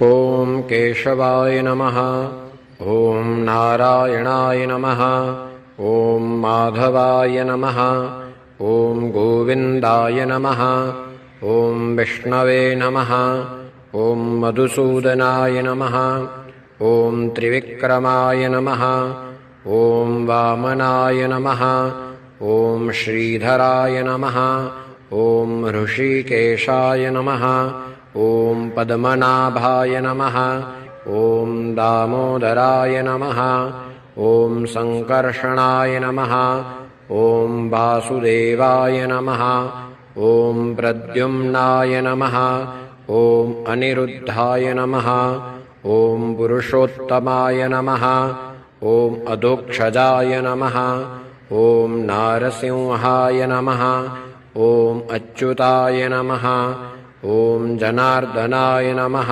ॐ केशवाय नमः। ॐ नारायणाय नमः। ॐ माधवाय नमः। ॐ गोविन्दाय नमः। ॐ विष्णवे नमः। ॐ मधुसूदनाय नमः। ॐ त्रिविक्रमाय नमः। ॐ वामनाय नमः। ॐ श्रीधराय नमः। ॐ ऋषिकेशाय नमः। ॐ पद्मनाभाय नमः। ॐ दामोदराय नमः। ॐ सङ्कर्षणाय नमः। ॐ वासुदेवाय नमः। ॐ प्रद्युम्नाय नमः। ॐ अनिरुद्धाय नमः। ॐ पुरुषोत्तमाय नमः। ॐ अधोक्षजाय नमः। ॐ नारसिंहाय नमः। ॐ अच्युताय नमः। ॐ जनार्दनाय नमः।